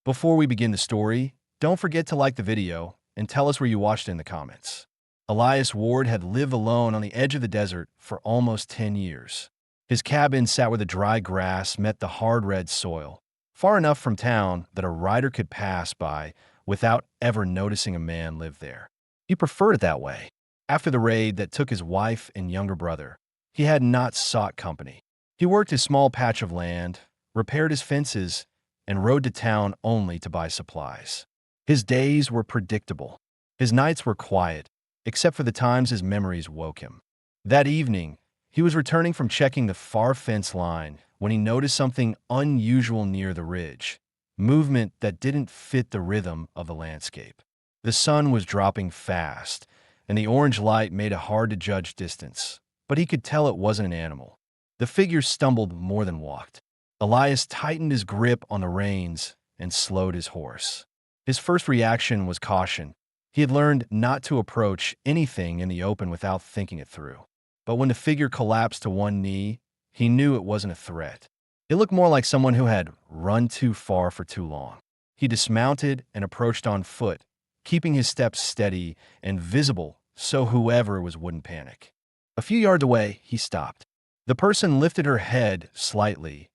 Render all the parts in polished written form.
Before we begin the story, don't forget to like the video and tell us where you watched it in the comments. Elias Ward had lived alone on the edge of the desert for almost 10 years. His cabin sat where the dry grass met the hard red soil, far enough from town that a rider could pass by without ever noticing a man lived there. He preferred it that way. After the raid that took his wife and younger brother, he had not sought company. He worked his small patch of land, repaired his fences, and rode to town only to buy supplies. His days were predictable. His nights were quiet, except for the times his memories woke him. That evening, he was returning from checking the far fence line when he noticed something unusual near the ridge, movement that didn't fit the rhythm of the landscape. The sun was dropping fast, and the orange light made it hard to judge distance, but he could tell it wasn't an animal. The figure stumbled more than walked. Elias tightened his grip on the reins and slowed his horse. His first reaction was caution. He had learned not to approach anything in the open without thinking it through. But when the figure collapsed to one knee, he knew it wasn't a threat. It looked more like someone who had run too far for too long. He dismounted and approached on foot, keeping his steps steady and visible so whoever was wouldn't panic. A few yards away, he stopped. The person lifted her head slightly,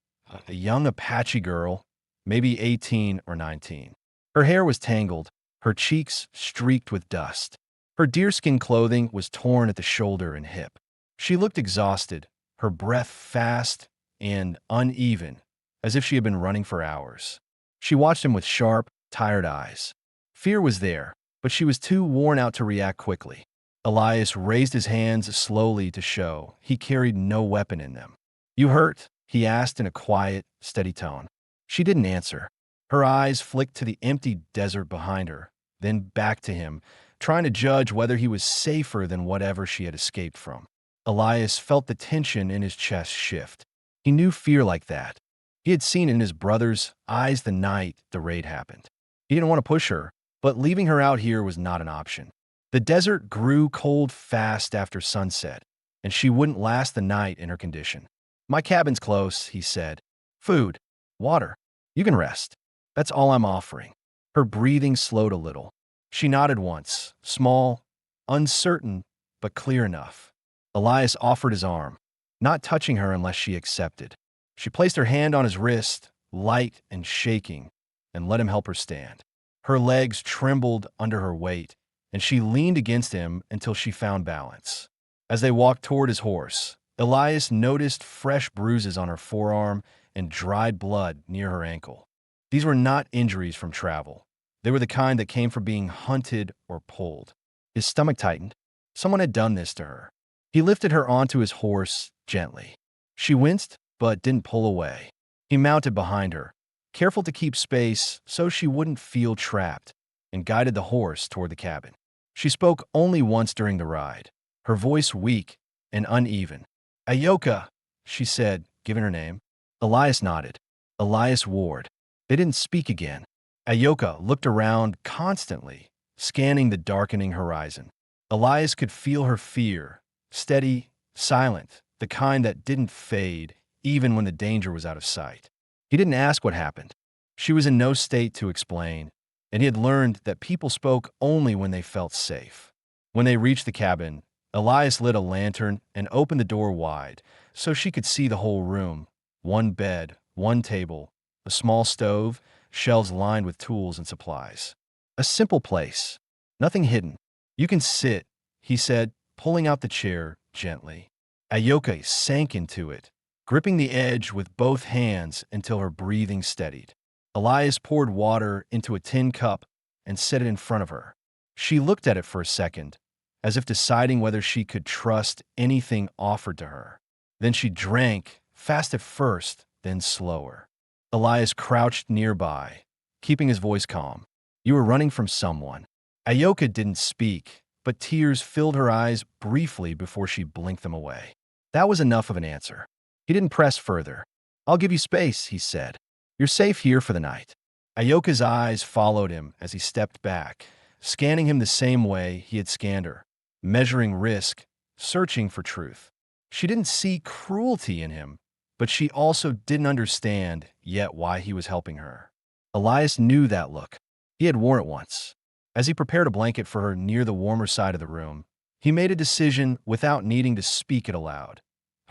a young Apache girl, maybe 18 or 19. Her hair was tangled, her cheeks streaked with dust. Her deerskin clothing was torn at the shoulder and hip. She looked exhausted, her breath fast and uneven, as if she had been running for hours. She watched him with sharp, tired eyes. Fear was there, but she was too worn out to react quickly. Elias raised his hands slowly to show he carried no weapon in them. "You hurt?" he asked in a quiet, steady tone. She didn't answer. Her eyes flicked to the empty desert behind her, then back to him, trying to judge whether he was safer than whatever she had escaped from. Elias felt the tension in his chest shift. He knew fear like that. He had seen it in his brother's eyes the night the raid happened. He didn't want to push her, but leaving her out here was not an option. The desert grew cold fast after sunset, and she wouldn't last the night in her condition. "My cabin's close," he said. "Food, water. You can rest. That's all I'm offering." Her breathing slowed a little. She nodded once, small, uncertain, but clear enough. Elias offered his arm, not touching her unless she accepted. She placed her hand on his wrist, light and shaking, and let him help her stand. Her legs trembled under her weight, and she leaned against him until she found balance. As they walked toward his horse, Elias noticed fresh bruises on her forearm and dried blood near her ankle. These were not injuries from travel. They were the kind that came from being hunted or pulled. His stomach tightened. Someone had done this to her. He lifted her onto his horse gently. She winced, but didn't pull away. He mounted behind her, careful to keep space so she wouldn't feel trapped, and guided the horse toward the cabin. She spoke only once during the ride, her voice weak and uneven. "Ayoka," she said, giving her name. Elias nodded. Elias Ward. They didn't speak again. Ayoka looked around constantly, scanning the darkening horizon. Elias could feel her fear, steady, silent, the kind that didn't fade even when the danger was out of sight. He didn't ask what happened. She was in no state to explain, and he had learned that people spoke only when they felt safe. When they reached the cabin, Elias lit a lantern and opened the door wide so she could see the whole room. One bed, one table, a small stove, shelves lined with tools and supplies. A simple place, nothing hidden. "You can sit," he said, pulling out the chair gently. Ayoka sank into it, gripping the edge with both hands until her breathing steadied. Elias poured water into a tin cup and set it in front of her. She looked at it for a second, as if deciding whether she could trust anything offered to her. Then she drank, fast at first, then slower. Elias crouched nearby, keeping his voice calm. "You were running from someone." Ayoka didn't speak, but tears filled her eyes briefly before she blinked them away. That was enough of an answer. He didn't press further. "I'll give you space," he said. "You're safe here for the night." Ayoka's eyes followed him as he stepped back, scanning him the same way he had scanned her, measuring risk, searching for truth. She didn't see cruelty in him, but she also didn't understand yet why he was helping her. Elias knew that look. He had worn it once. As he prepared a blanket for her near the warmer side of the room, he made a decision without needing to speak it aloud.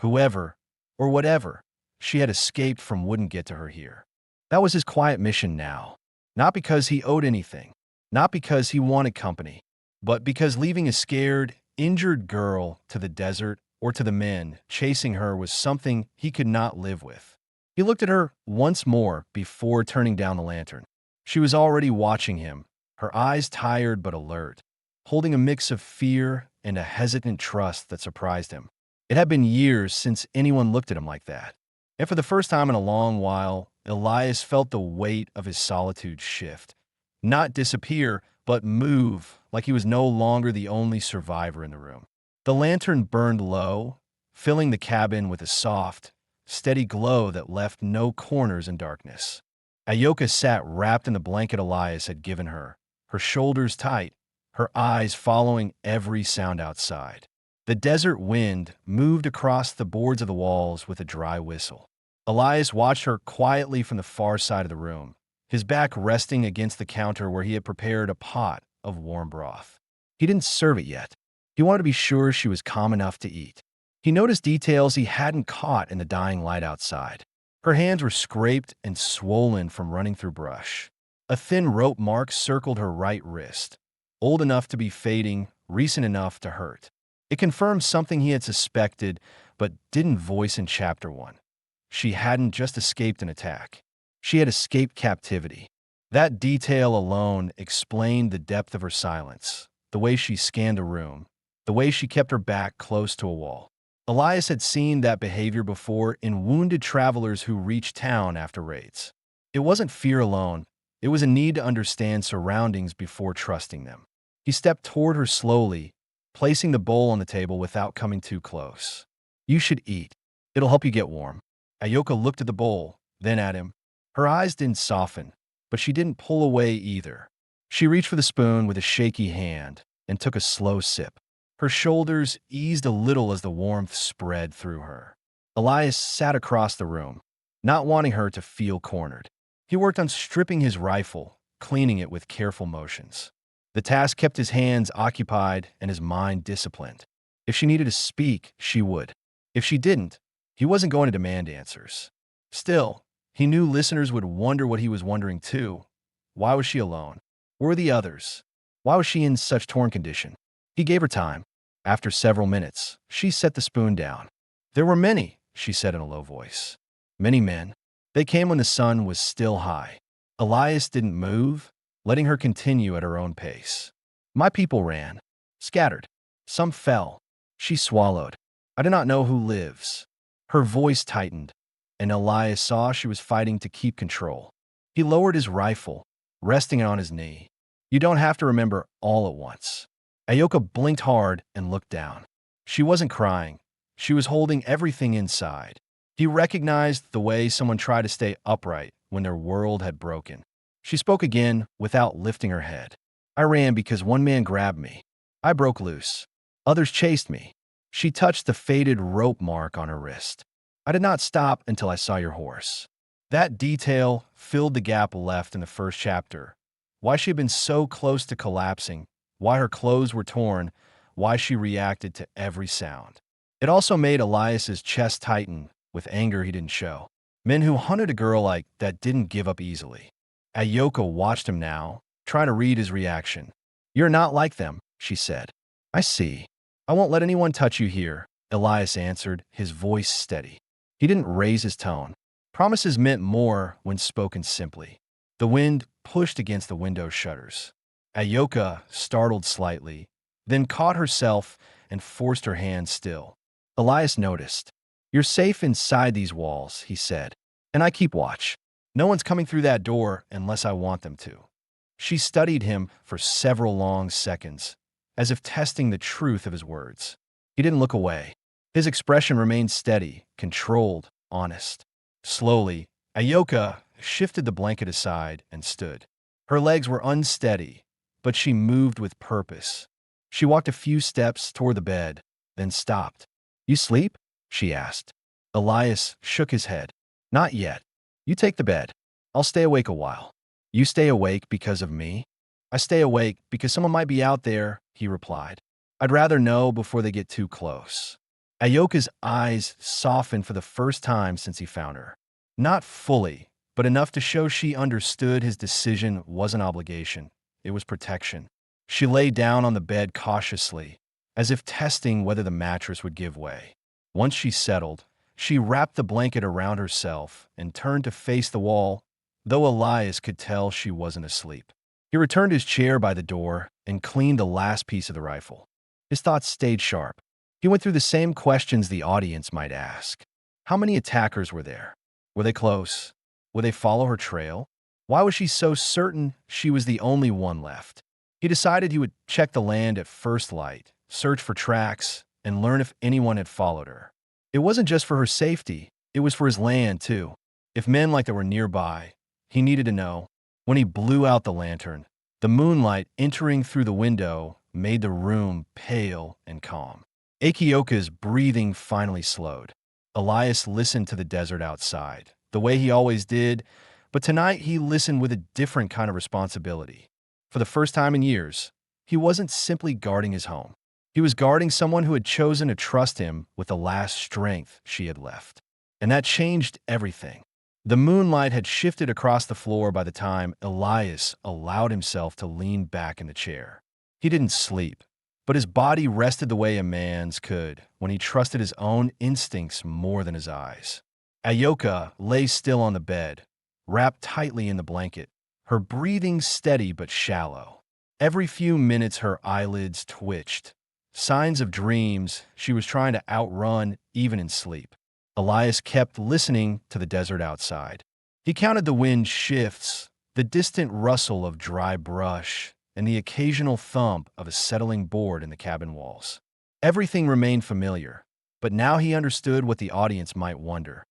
Whoever, or whatever, she had escaped from wouldn't get to her here. That was his quiet mission now. Not because he owed anything, not because he wanted company, but because leaving a scared, injured girl to the desert or to the men chasing her was something he could not live with. He looked at her once more before turning down the lantern. She was already watching him, her eyes tired but alert, holding a mix of fear and a hesitant trust that surprised him. It had been years since anyone looked at him like that. And for the first time in a long while, Elias felt the weight of his solitude shift. Not disappear, but move, like he was no longer the only survivor in the room. The lantern burned low, filling the cabin with a soft, steady glow that left no corners in darkness. Ayoka sat wrapped in the blanket Elias had given her, her shoulders tight, her eyes following every sound outside. The desert wind moved across the boards of the walls with a dry whistle. Elias watched her quietly from the far side of the room, his back resting against the counter where he had prepared a pot of warm broth. He didn't serve it yet. He wanted to be sure she was calm enough to eat. He noticed details he hadn't caught in the dying light outside. Her hands were scraped and swollen from running through brush. A thin rope mark circled her right wrist, old enough to be fading, recent enough to hurt. It confirmed something he had suspected but didn't voice in Chapter 1. She hadn't just escaped an attack. She had escaped captivity. That detail alone explained the depth of her silence, the way she scanned a room, the way she kept her back close to a wall. Elias had seen that behavior before in wounded travelers who reached town after raids. It wasn't fear alone. It was a need to understand surroundings before trusting them. He stepped toward her slowly, placing the bowl on the table without coming too close. "You should eat. It'll help you get warm." Ayoka looked at the bowl, then at him. Her eyes didn't soften, but she didn't pull away either. She reached for the spoon with a shaky hand and took a slow sip. Her shoulders eased a little as the warmth spread through her. Elias sat across the room, not wanting her to feel cornered. He worked on stripping his rifle, cleaning it with careful motions. The task kept his hands occupied and his mind disciplined. If she needed to speak, she would. If she didn't, he wasn't going to demand answers. Still, he knew listeners would wonder what he was wondering too. Why was she alone? Where were the others? Why was she in such torn condition? He gave her time. After several minutes, she set the spoon down. "There were many," she said in a low voice. "Many men. They came when the sun was still high." Elias didn't move, letting her continue at her own pace. "My people ran, scattered. Some fell." She swallowed. "I do not know who lives." Her voice tightened, and Elias saw she was fighting to keep control. He lowered his rifle, resting it on his knee. "You don't have to remember all at once." Ayoka blinked hard and looked down. She wasn't crying. She was holding everything inside. He recognized the way someone tried to stay upright when their world had broken. She spoke again without lifting her head. "I ran because one man grabbed me. I broke loose. Others chased me." She touched the faded rope mark on her wrist. "I did not stop until I saw your horse." That detail filled the gap left in the first chapter. Why she had been so close to collapsing, why her clothes were torn, why she reacted to every sound. It also made Elias's chest tighten with anger he didn't show. Men who hunted a girl like that didn't give up easily. Ayoka watched him now, trying to read his reaction. "You're not like them," she said. "I see. I won't let anyone touch you here," Elias answered, his voice steady. He didn't raise his tone. Promises meant more when spoken simply. The wind pushed against the window shutters. Ayoka startled slightly, then caught herself and forced her hand still. Elias noticed. "You're safe inside these walls," he said, "and I keep watch. No one's coming through that door unless I want them to." She studied him for several long seconds, as if testing the truth of his words. He didn't look away. His expression remained steady, controlled, honest. Slowly, Ayoka shifted the blanket aside and stood. Her legs were unsteady, but she moved with purpose. She walked a few steps toward the bed, then stopped. "You sleep?" she asked. Elias shook his head. "Not yet. You take the bed. I'll stay awake a while." You stay awake because of me? I stay awake because someone might be out there, he replied. I'd rather know before they get too close. Ayoka's eyes softened for the first time since he found her. Not fully, but enough to show she understood his decision wasn't obligation. It was protection. She lay down on the bed cautiously, as if testing whether the mattress would give way. Once she settled, she wrapped the blanket around herself and turned to face the wall, though Elias could tell she wasn't asleep. He returned his chair by the door and cleaned the last piece of the rifle. His thoughts stayed sharp. He went through the same questions the audience might ask. How many attackers were there? Were they close? Would they follow her trail? Why was she so certain she was the only one left? He decided he would check the land at first light, search for tracks, and learn if anyone had followed her. It wasn't just for her safety, it was for his land, too. If men like that were nearby, he needed to know. When he blew out the lantern, the moonlight entering through the window made the room pale and calm. Akioka's breathing finally slowed. Elias listened to the desert outside, the way he always did, but tonight he listened with a different kind of responsibility. For the first time in years, he wasn't simply guarding his home. He was guarding someone who had chosen to trust him with the last strength she had left. And that changed everything. The moonlight had shifted across the floor by the time Elias allowed himself to lean back in the chair. He didn't sleep, but his body rested the way a man's could when he trusted his own instincts more than his eyes. Ayoka lay still on the bed, wrapped tightly in the blanket, her breathing steady but shallow. Every few minutes her eyelids twitched, signs of dreams she was trying to outrun even in sleep. Elias kept listening to the desert outside. He counted the wind shifts, the distant rustle of dry brush, and the occasional thump of a settling board in the cabin walls. Everything remained familiar, but now he understood what the audience might wonder.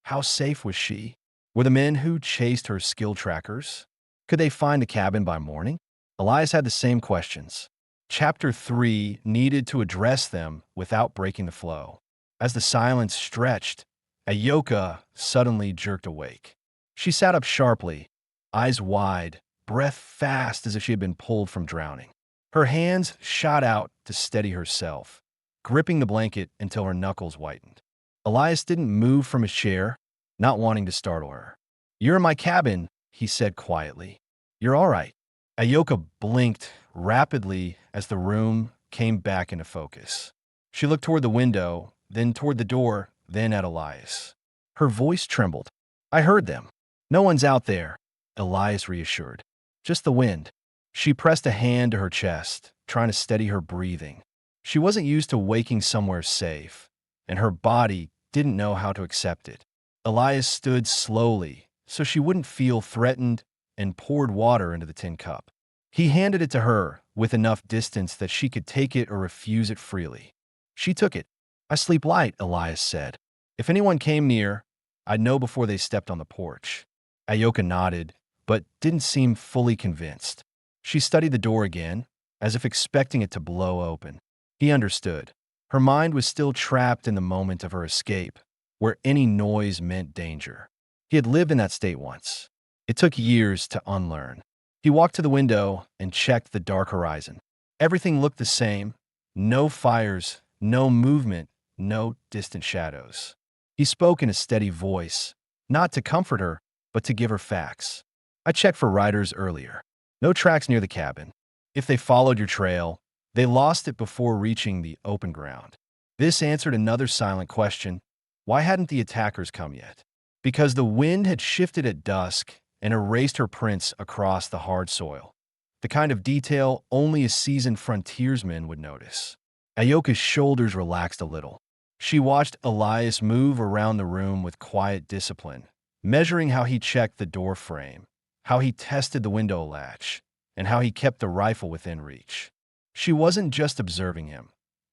How safe was she? Were the men who chased her skill trackers? Could they find the cabin by morning? Elias had the same questions. Chapter 3 needed to address them without breaking the flow. As the silence stretched, Ayoka suddenly jerked awake. She sat up sharply, eyes wide, breath fast as if she had been pulled from drowning. Her hands shot out to steady herself, gripping the blanket until her knuckles whitened. Elias didn't move from his chair, not wanting to startle her. "You're in my cabin," he said quietly. "You're all right." Ayoka blinked rapidly as the room came back into focus. She looked toward the window, then toward the door, then at Elias. Her voice trembled. "I heard them. No one's out there," Elias reassured. "Just the wind." She pressed a hand to her chest, trying to steady her breathing. She wasn't used to waking somewhere safe, and her body didn't know how to accept it. Elias stood slowly so she wouldn't feel threatened and poured water into the tin cup. He handed it to her with enough distance that she could take it or refuse it freely. She took it. "I sleep light," Elias said. "If anyone came near, I'd know before they stepped on the porch." Ayoka nodded, but didn't seem fully convinced. She studied the door again, as if expecting it to blow open. He understood. Her mind was still trapped in the moment of her escape, where any noise meant danger. He had lived in that state once. It took years to unlearn. He walked to the window and checked the dark horizon. Everything looked the same. No fires, no movement, no distant shadows. He spoke in a steady voice, not to comfort her, but to give her facts. "I checked for riders earlier. No tracks near the cabin. If they followed your trail, they lost it before reaching the open ground." This answered another silent question. Why hadn't the attackers come yet? Because the wind had shifted at dusk and erased her prints across the hard soil. The kind of detail only a seasoned frontiersman would notice. Ayoka's shoulders relaxed a little. She watched Elias move around the room with quiet discipline, measuring how he checked the door frame, how he tested the window latch, and how he kept the rifle within reach. She wasn't just observing him.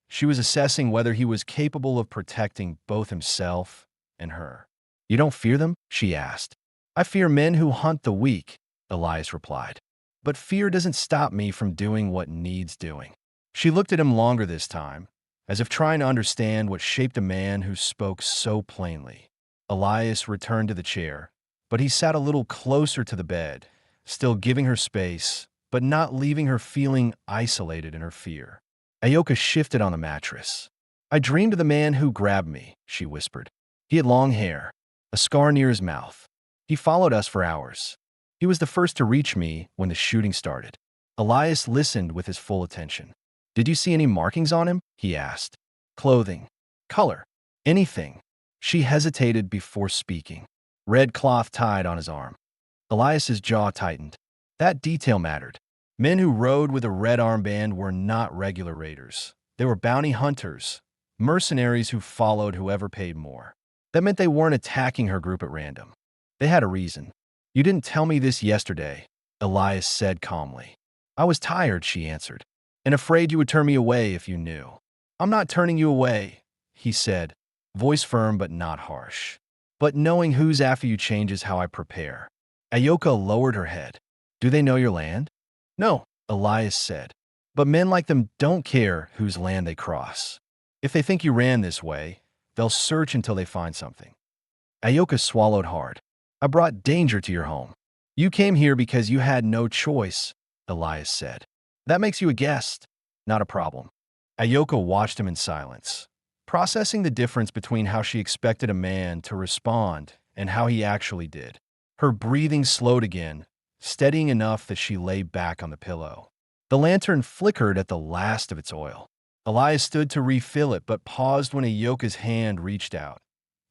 She was assessing whether he was capable of protecting both himself and her. "You don't fear them?" she asked. "I fear men who hunt the weak," Elias replied. "But fear doesn't stop me from doing what needs doing." She looked at him longer this time, as if trying to understand what shaped a man who spoke so plainly. Elias returned to the chair, but he sat a little closer to the bed, still giving her space, but not leaving her feeling isolated in her fear. Ayoka shifted on the mattress. "I dreamed of the man who grabbed me," she whispered. "He had long hair, a scar near his mouth. He followed us for hours. He was the first to reach me when the shooting started." Elias listened with his full attention. "Did you see any markings on him?" he asked. "Clothing, color, anything?" She hesitated before speaking. "Red cloth tied on his arm." Elias's jaw tightened. That detail mattered. Men who rode with a red armband were not regular raiders. They were bounty hunters, mercenaries who followed whoever paid more. That meant they weren't attacking her group at random. They had a reason. "You didn't tell me this yesterday," Elias said calmly. "I was tired," she answered, "and afraid you would turn me away if you knew." "I'm not turning you away," he said, voice firm but not harsh. "But knowing who's after you changes how I prepare." Ayoka lowered her head. "Do they know your land?" "No," Elias said. "But men like them don't care whose land they cross. If they think you ran this way, they'll search until they find something." Ayoka swallowed hard. "I brought danger to your home." "You came here because you had no choice," Elias said. "That makes you a guest, not a problem." Ayoka watched him in silence, processing the difference between how she expected a man to respond and how he actually did. Her breathing slowed again, steadying enough that she lay back on the pillow. The lantern flickered at the last of its oil. Elias stood to refill it, but paused when Ayoka's hand reached out.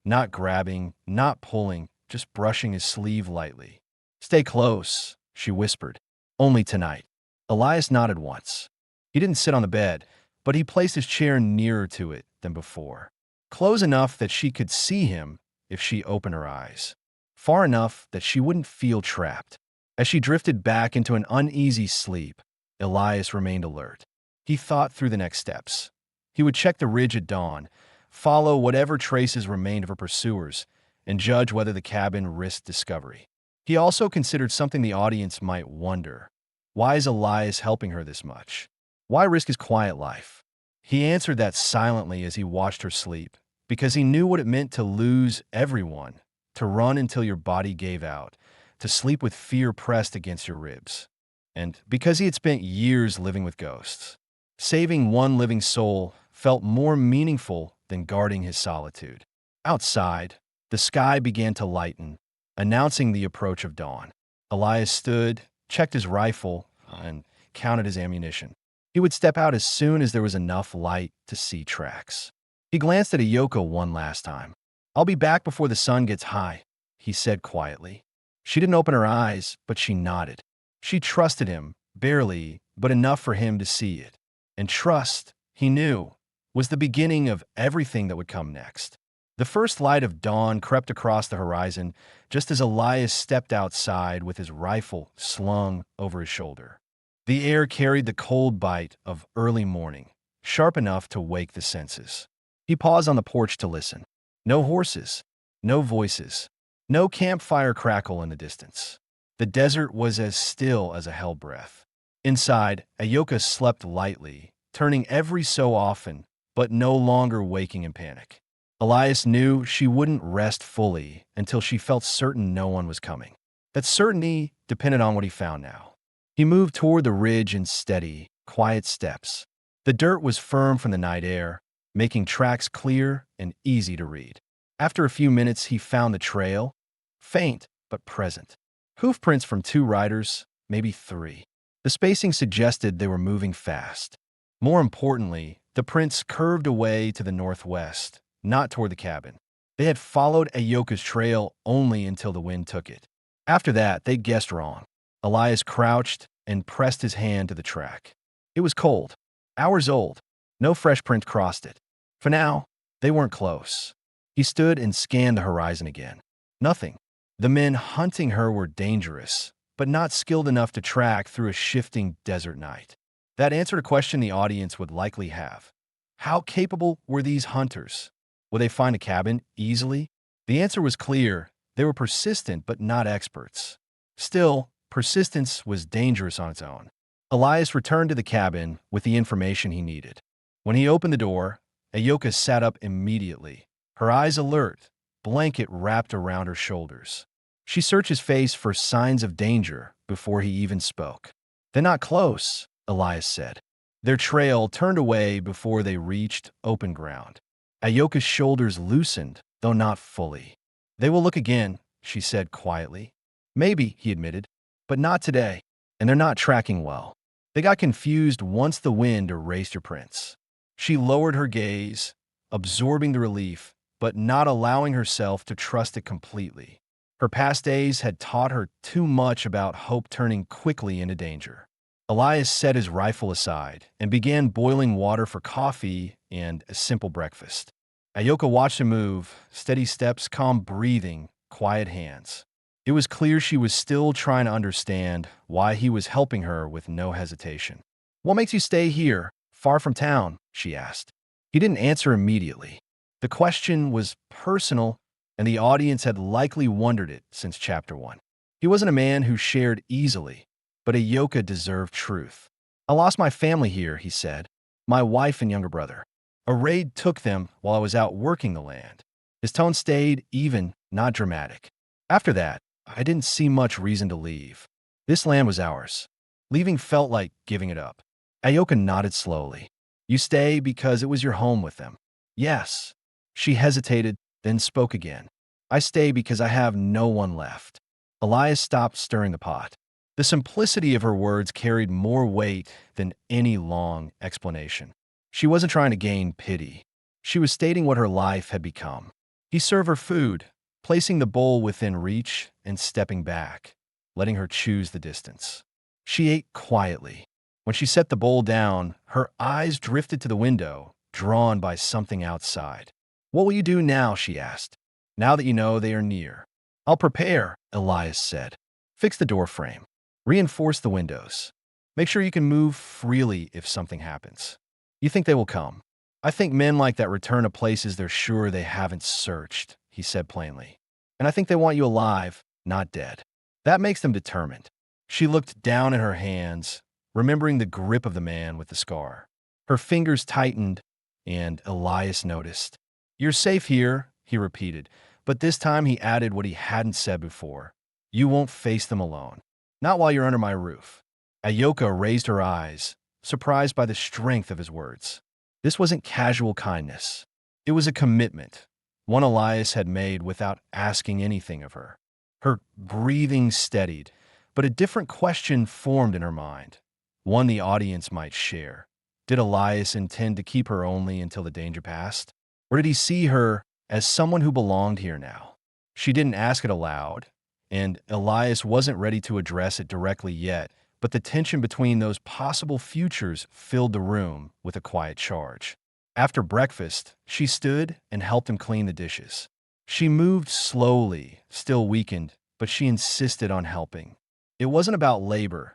Not grabbing, not pulling, just brushing his sleeve lightly. "Stay close," she whispered. "Only tonight." Elias nodded once. He didn't sit on the bed, but he placed his chair nearer to it than before. Close enough that she could see him if she opened her eyes. Far enough that she wouldn't feel trapped. As she drifted back into an uneasy sleep, Elias remained alert. He thought through the next steps. He would check the ridge at dawn, follow whatever traces remained of her pursuers, and judge whether the cabin risked discovery. He also considered something the audience might wonder. Why is Elias helping her this much? Why risk his quiet life? He answered that silently as he watched her sleep, because he knew what it meant to lose everyone, to run until your body gave out, to sleep with fear pressed against your ribs. And because he had spent years living with ghosts, saving one living soul felt more meaningful than guarding his solitude. Outside, the sky began to lighten, announcing the approach of dawn. Elias stood, checked his rifle, and counted his ammunition. He would step out as soon as there was enough light to see tracks. He glanced at Ayoka one last time. "I'll be back before the sun gets high," he said quietly. She didn't open her eyes, but she nodded. She trusted him, barely, but enough for him to see it. And trust, he knew, was the beginning of everything that would come next. The first light of dawn crept across the horizon just as Elias stepped outside with his rifle slung over his shoulder. The air carried the cold bite of early morning, sharp enough to wake the senses. He paused on the porch to listen. No horses, no voices, no campfire crackle in the distance. The desert was as still as a hell breath. Inside, Ayoka slept lightly, turning every so often, but no longer waking in panic. Elias knew she wouldn't rest fully until she felt certain no one was coming. That certainty depended on what he found now. He moved toward the ridge in steady, quiet steps. The dirt was firm from the night air, making tracks clear and easy to read. After a few minutes, he found the trail, faint but present. Hoofprints from 2 riders, maybe 3. The spacing suggested they were moving fast. More importantly, the prints curved away to the northwest, not toward the cabin. They had followed Ayoka's trail only until the wind took it. After that, they'd guessed wrong. Elias crouched and pressed his hand to the track. It was cold, hours old. No fresh print crossed it. For now, they weren't close. He stood and scanned the horizon again. Nothing. The men hunting her were dangerous, but not skilled enough to track through a shifting desert night. That answered a question the audience would likely have. How capable were these hunters? Would they find a cabin easily? The answer was clear. They were persistent but not experts. Still, persistence was dangerous on its own. Elias returned to the cabin with the information he needed. When he opened the door, Ayoka sat up immediately, her eyes alert, blanket wrapped around her shoulders. She searched his face for signs of danger before he even spoke. "They're not close," Elias said. Their trail turned away before they reached open ground. Ayoka's shoulders loosened, though not fully. "They will look again," she said quietly. "Maybe," he admitted, "but not today. And they're not tracking well. They got confused once the wind erased your prints." She lowered her gaze, absorbing the relief, but not allowing herself to trust it completely. Her past days had taught her too much about hope turning quickly into danger. Elias set his rifle aside and began boiling water for coffee and a simple breakfast. Ayoka watched him move, steady steps, calm breathing, quiet hands. It was clear she was still trying to understand why he was helping her with no hesitation. "What makes you stay here, far from town?" she asked. He didn't answer immediately. The question was personal, and the audience had likely wondered it since Chapter 1. He wasn't a man who shared easily, but Ayoka deserved truth. "I lost my family here," he said. "My wife and younger brother. A raid took them while I was out working the land." His tone stayed even, not dramatic. "After that, I didn't see much reason to leave. This land was ours. Leaving felt like giving it up." Ayoka nodded slowly. "You stay because it was your home with them." "Yes." She hesitated, then spoke again. "I stay because I have no one left." Elias stopped stirring the pot. The simplicity of her words carried more weight than any long explanation. She wasn't trying to gain pity. She was stating what her life had become. He served her food, placing the bowl within reach and stepping back, letting her choose the distance. She ate quietly. When she set the bowl down, her eyes drifted to the window, drawn by something outside. "What will you do now?" she asked. "Now that you know they are near." "I'll prepare," Elias said. "Fix the door frame. Reinforce the windows. Make sure you can move freely if something happens." "You think they will come?" "I think men like that return to places they're sure they haven't searched," he said plainly. "And I think they want you alive, not dead. That makes them determined." She looked down at her hands, remembering the grip of the man with the scar. Her fingers tightened, and Elias noticed. "You're safe here," he repeated, but this time he added what he hadn't said before. "You won't face them alone. Not while you're under my roof." Ayoka raised her eyes, surprised by the strength of his words. This wasn't casual kindness. It was a commitment, one Elias had made without asking anything of her. Her breathing steadied, but a different question formed in her mind, one the audience might share. Did Elias intend to keep her only until the danger passed? Or did he see her as someone who belonged here now? She didn't ask it aloud, and Elias wasn't ready to address it directly yet, but the tension between those possible futures filled the room with a quiet charge. After breakfast, she stood and helped him clean the dishes. She moved slowly, still weakened, but she insisted on helping. It wasn't about labor.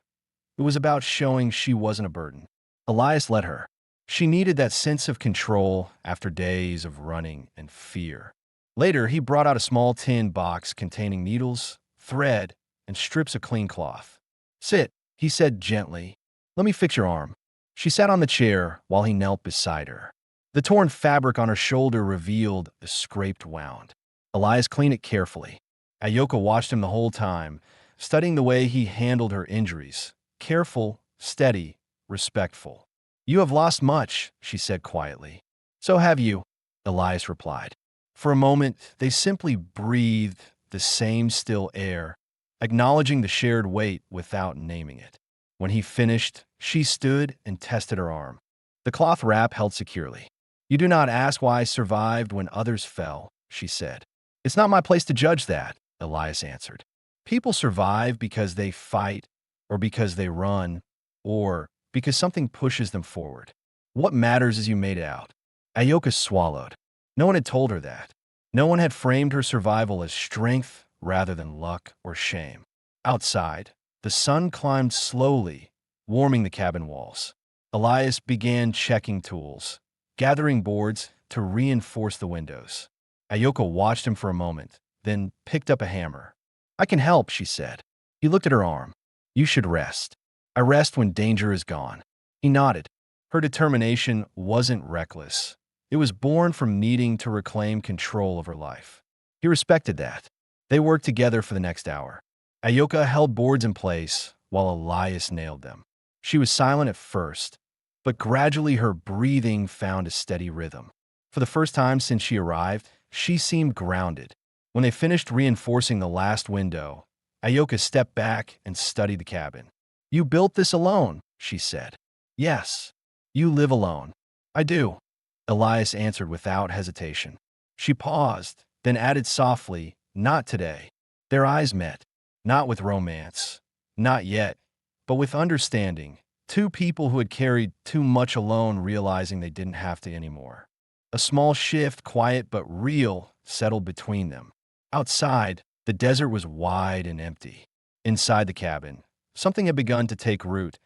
It was about showing she wasn't a burden. Elias let her. She needed that sense of control after days of running and fear. Later, he brought out a small tin box containing needles, thread, and strips of clean cloth. "Sit," he said gently. "Let me fix your arm." She sat on the chair while he knelt beside her. The torn fabric on her shoulder revealed a scraped wound. Elias cleaned it carefully. Ayoka watched him the whole time, studying the way he handled her injuries. Careful, steady, respectful. "You have lost much," she said quietly. "So have you," Elias replied. For a moment, they simply breathed the same still air, acknowledging the shared weight without naming it. When he finished, she stood and tested her arm. The cloth wrap held securely. "You do not ask why I survived when others fell," she said. "It's not my place to judge that," Elias answered. "People survive because they fight, or because they run, or because something pushes them forward. What matters is you made it out." Ayoka swallowed. No one had told her that. No one had framed her survival as strength rather than luck or shame. Outside, the sun climbed slowly, warming the cabin walls. Elias began checking tools, gathering boards to reinforce the windows. Ayoka watched him for a moment, then picked up a hammer. "I can help," she said. He looked at her arm. "You should rest." "I rest when danger is gone." He nodded. Her determination wasn't reckless. It was born from needing to reclaim control of her life. He respected that. They worked together for the next hour. Ayoka held boards in place while Elias nailed them. She was silent at first, but gradually her breathing found a steady rhythm. For the first time since she arrived, she seemed grounded. When they finished reinforcing the last window, Ayoka stepped back and studied the cabin. "You built this alone," she said. "Yes. You live alone." "I do," Elias answered without hesitation. She paused, then added softly, "Not today." Their eyes met. Not with romance. Not yet. But with understanding. Two people who had carried too much alone, realizing they didn't have to anymore. A small shift, quiet but real, settled between them. Outside, the desert was wide and empty. Inside the cabin, something had begun to take root.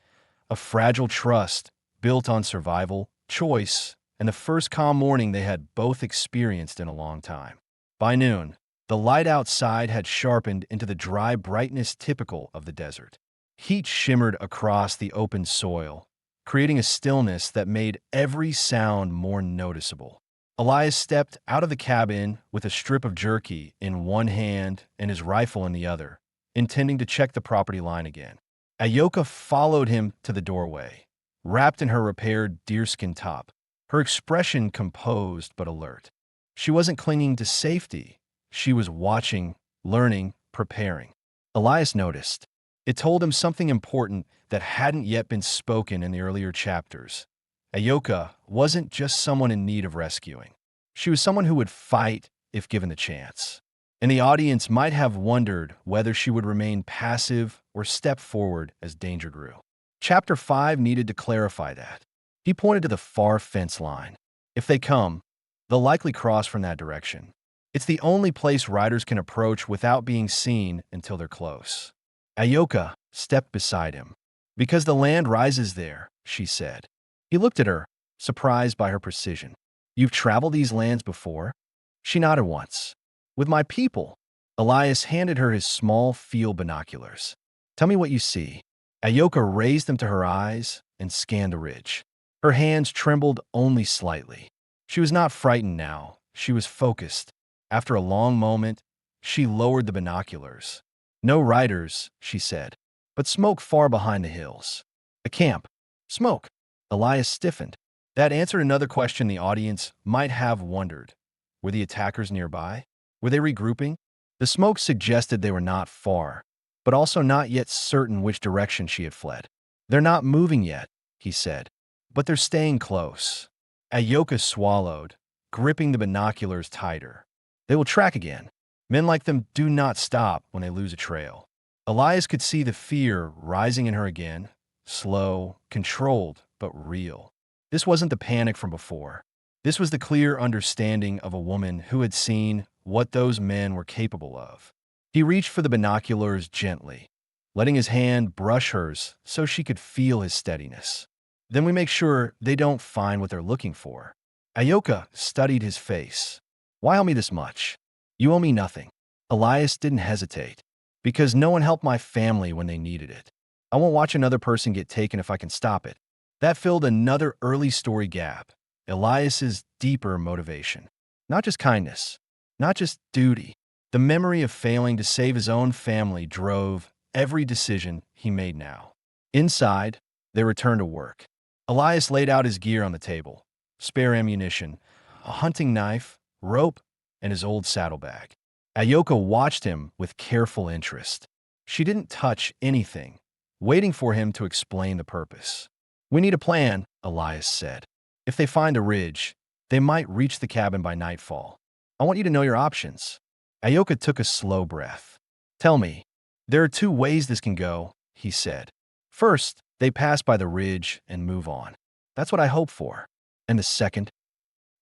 A fragile trust built on survival, choice, and the first calm morning they had both experienced in a long time. By noon, the light outside had sharpened into the dry brightness typical of the desert. Heat shimmered across the open soil, creating a stillness that made every sound more noticeable. Elias stepped out of the cabin with a strip of jerky in one hand and his rifle in the other, intending to check the property line again. Ayoka followed him to the doorway, wrapped in her repaired deerskin top, her expression composed but alert. She wasn't clinging to safety. She was watching, learning, preparing. Elias noticed. It told him something important that hadn't yet been spoken in the earlier chapters. Ayoka wasn't just someone in need of rescuing. She was someone who would fight if given the chance. And the audience might have wondered whether she would remain passive or step forward as danger grew. Chapter 5 needed to clarify that. He pointed to the far fence line. If they come, they'll likely cross from that direction. It's the only place riders can approach without being seen until they're close. Ayoka stepped beside him. "Because the land rises there," she said. He looked at her, surprised by her precision. "You've traveled these lands before?" She nodded once. "With my people." Elias handed her his small field binoculars. "Tell me what you see." Ayoka raised them to her eyes and scanned the ridge. Her hands trembled only slightly. She was not frightened now. She was focused. After a long moment, she lowered the binoculars. "No riders," she said, "but smoke far behind the hills." "A camp." "Smoke." Elias stiffened. That answered another question the audience might have wondered. Were the attackers nearby? Were they regrouping? The smoke suggested they were not far, but also not yet certain which direction she had fled. "They're not moving yet," he said, "but they're staying close." Ayoka swallowed, gripping the binoculars tighter. "They will track again. Men like them do not stop when they lose a trail." Elias could see the fear rising in her again, slow, controlled, but real. This wasn't the panic from before. This was the clear understanding of a woman who had seen what those men were capable of. He reached for the binoculars gently, letting his hand brush hers so she could feel his steadiness. "Then we make sure they don't find what they're looking for." Ayoka studied his face. "Why owe me this much?" "You owe me nothing." Elias didn't hesitate. "Because no one helped my family when they needed it. I won't watch another person get taken if I can stop it." That filled another early story gap. Elias's deeper motivation. Not just kindness, not just duty. The memory of failing to save his own family drove every decision he made now. Inside, they returned to work. Elias laid out his gear on the table. Spare ammunition, a hunting knife, rope, and his old saddlebag. Ayoka watched him with careful interest. She didn't touch anything, waiting for him to explain the purpose. "We need a plan," Elias said. "If they find a ridge, they might reach the cabin by nightfall. I want you to know your options." Ayoka took a slow breath. "Tell me." "There are two ways this can go," he said. "First, they pass by the ridge and move on. That's what I hope for. And the second,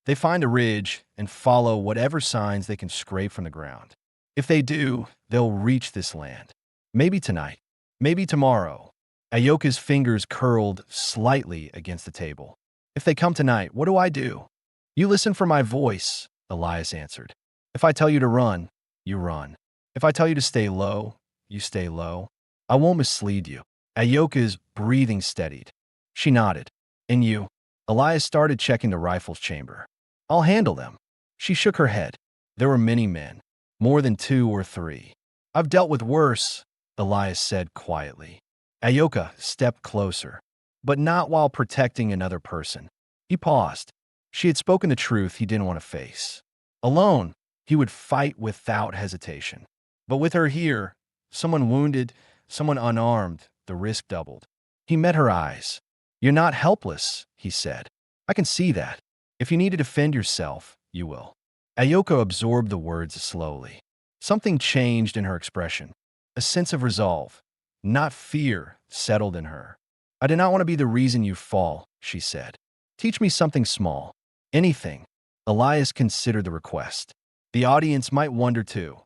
they find a ridge and follow whatever signs they can scrape from the ground. If they do, they'll reach this land. Maybe tonight, maybe tomorrow." Ayoka's fingers curled slightly against the table. "If they come tonight, what do I do?" "You listen for my voice," Elias answered. "If I tell you to run, you run. If I tell you to stay low, you stay low. I won't mislead you." Ayoka's breathing steadied. She nodded. "And you?" Elias started checking the rifle's chamber. "I'll handle them." She shook her head. There were many men. More than 2 or 3. I've dealt with worse, Elias said quietly. Ayoka stepped closer, but not while protecting another person. He paused. She had spoken the truth he didn't want to face. Alone, he would fight without hesitation. But with her here, someone wounded, someone unarmed, the risk doubled. He met her eyes. You're not helpless, he said. I can see that. If you need to defend yourself, you will. Ayoka absorbed the words slowly. Something changed in her expression. A sense of resolve, not fear, settled in her. I do not want to be the reason you fall, she said. Teach me something small. Anything. Elias considered the request. The audience might wonder too.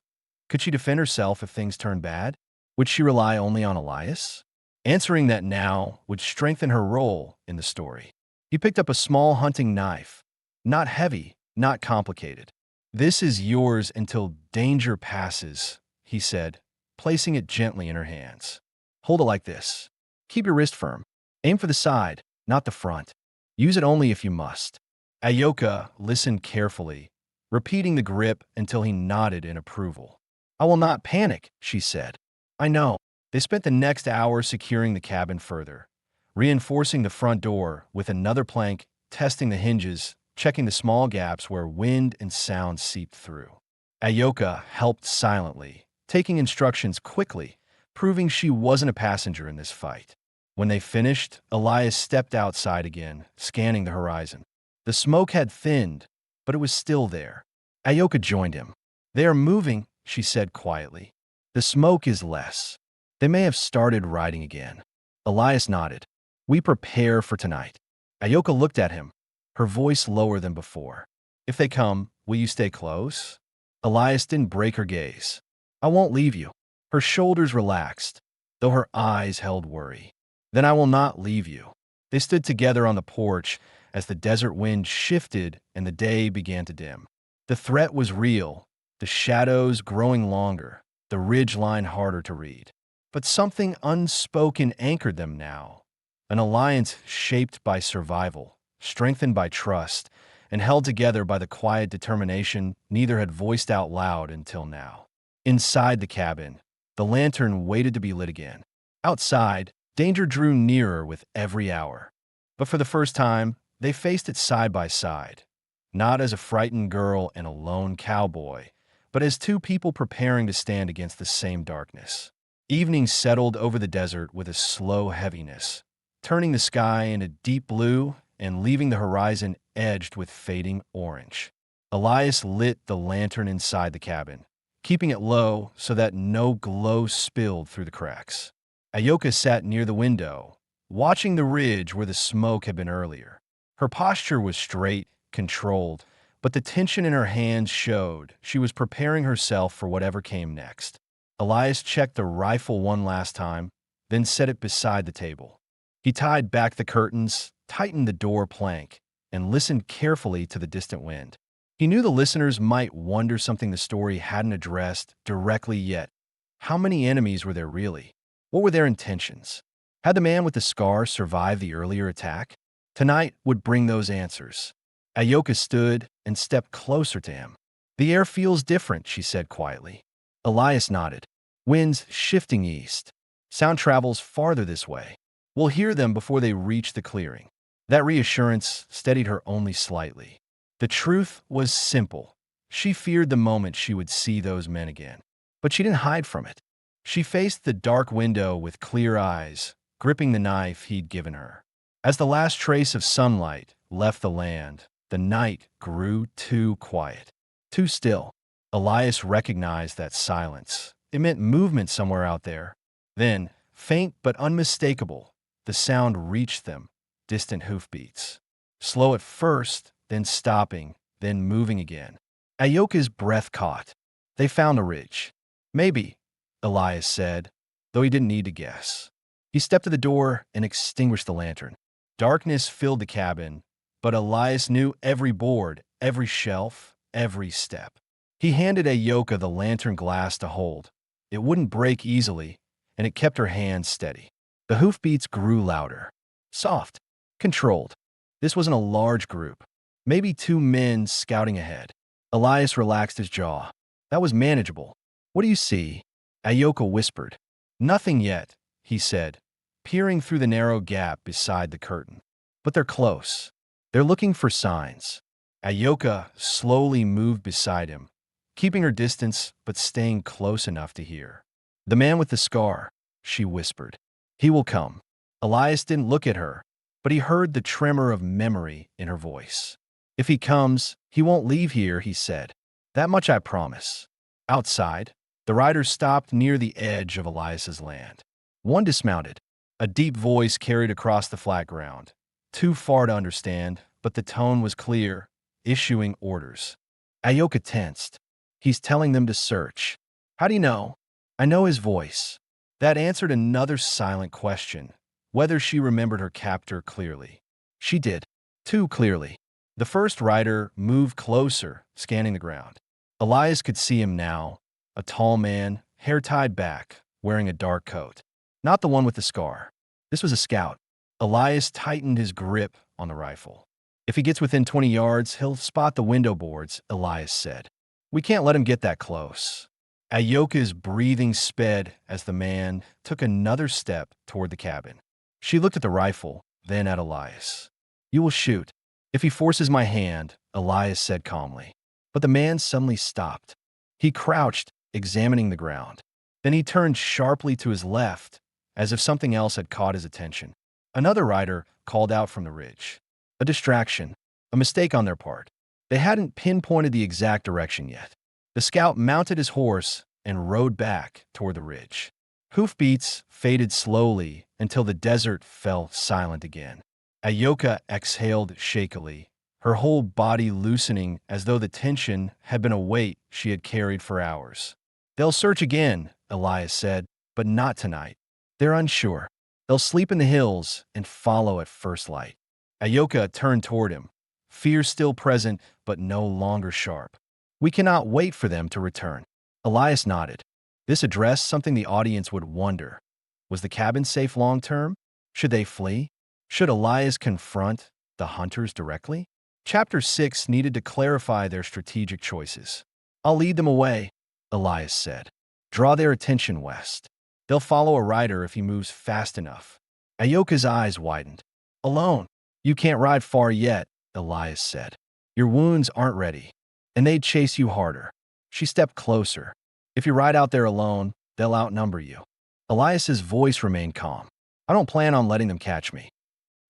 Could she defend herself if things turned bad? Would she rely only on Elias? Answering that now would strengthen her role in the story. He picked up a small hunting knife. Not heavy, not complicated. This is yours until danger passes, he said, placing it gently in her hands. Hold it like this. Keep your wrist firm. Aim for the side, not the front. Use it only if you must. Ayoka listened carefully, repeating the grip until he nodded in approval. I will not panic, she said. I know. They spent the next hour securing the cabin further, reinforcing the front door with another plank, testing the hinges, checking the small gaps where wind and sound seeped through. Ayoka helped silently, taking instructions quickly, proving she wasn't a passenger in this fight. When they finished, Elias stepped outside again, scanning the horizon. The smoke had thinned, but it was still there. Ayoka joined him. They are moving, she said quietly. The smoke is less. They may have started riding again. Elias nodded. We prepare for tonight. Ayoka looked at him, her voice lower than before. If they come, will you stay close? Elias didn't break her gaze. I won't leave you. Her shoulders relaxed, though her eyes held worry. Then I will not leave you. They stood together on the porch as the desert wind shifted and the day began to dim. The threat was real, the shadows growing longer, the ridge line harder to read. But something unspoken anchored them now. An alliance shaped by survival, strengthened by trust, and held together by the quiet determination neither had voiced out loud until now. Inside the cabin, the lantern waited to be lit again. Outside, danger drew nearer with every hour. But for the first time, they faced it side by side, not as a frightened girl and a lone cowboy, but as two people preparing to stand against the same darkness. Evening settled over the desert with a slow heaviness, turning the sky into deep blue and leaving the horizon edged with fading orange. Elias lit the lantern inside the cabin, keeping it low so that no glow spilled through the cracks. Ayoka sat near the window, watching the ridge where the smoke had been earlier. Her posture was straight, controlled, but the tension in her hands showed she was preparing herself for whatever came next. Elias checked the rifle one last time, then set it beside the table. He tied back the curtains, tightened the door plank, and listened carefully to the distant wind. He knew the listeners might wonder something the story hadn't addressed directly yet. How many enemies were there really? What were their intentions? Had the man with the scar survived the earlier attack? Tonight would bring those answers. Ayoka stood and stepped closer to him. The air feels different, she said quietly. Elias nodded. Winds shifting east. Sound travels farther this way. We'll hear them before they reach the clearing. That reassurance steadied her only slightly. The truth was simple. She feared the moment she would see those men again. But she didn't hide from it. She faced the dark window with clear eyes, gripping the knife he'd given her. As the last trace of sunlight left the land, the night grew too quiet, too still. Elias recognized that silence. It meant movement somewhere out there. Then, faint but unmistakable, the sound reached them, distant hoofbeats. Slow at first, then stopping, then moving again. Ayoka's breath caught. They found a ridge. Maybe, Elias said, though he didn't need to guess. He stepped to the door and extinguished the lantern. Darkness filled the cabin, but Elias knew every board, every shelf, every step. He handed Ayoka the lantern glass to hold. It wouldn't break easily, and it kept her hands steady. The hoofbeats grew louder, soft, controlled. This wasn't a large group, maybe 2 men scouting ahead. Elias relaxed his jaw. That was manageable. What do you see? Ayoka whispered. Nothing yet, he said, peering through the narrow gap beside the curtain. But they're close. They're looking for signs. Ayoka slowly moved beside him, keeping her distance but staying close enough to hear. The man with the scar, she whispered. He will come. Elias didn't look at her, but he heard the tremor of memory in her voice. If he comes, he won't leave here, he said. That much I promise. Outside, the riders stopped near the edge of Elias's land. One dismounted. A deep voice carried across the flat ground. Too far to understand, but the tone was clear, issuing orders. Ayoka tensed. He's telling them to search. How do you know? I know his voice. That answered another silent question, whether she remembered her captor clearly. She did. Too clearly. The first rider moved closer, scanning the ground. Elias could see him now, a tall man, hair tied back, wearing a dark coat. Not the one with the scar. This was a scout. Elias tightened his grip on the rifle. If he gets within 20 yards, he'll spot the window boards, Elias said. We can't let him get that close. Ayoka's breathing sped as the man took another step toward the cabin. She looked at the rifle, then at Elias. You will shoot. If he forces my hand, Elias said calmly. But the man suddenly stopped. He crouched, examining the ground. Then he turned sharply to his left, as if something else had caught his attention. Another rider called out from the ridge. A distraction, a mistake on their part. They hadn't pinpointed the exact direction yet. The scout mounted his horse and rode back toward the ridge. Hoofbeats faded slowly until the desert fell silent again. Ayoka exhaled shakily, her whole body loosening as though the tension had been a weight she had carried for hours. They'll search again, Elias said, but not tonight. They're unsure. They'll sleep in the hills and follow at first light. Ayoka turned toward him, fear still present but no longer sharp. We cannot wait for them to return. Elias nodded. This addressed something the audience would wonder. Was the cabin safe long term? Should they flee? Should Elias confront the hunters directly? Chapter 6 needed to clarify their strategic choices. I'll lead them away, Elias said. Draw their attention west. They'll follow a rider if he moves fast enough. Ayoka's eyes widened. Alone. You can't ride far yet, Elias said. Your wounds aren't ready, and they'd chase you harder. She stepped closer. If you ride out there alone, they'll outnumber you. Elias's voice remained calm. I don't plan on letting them catch me.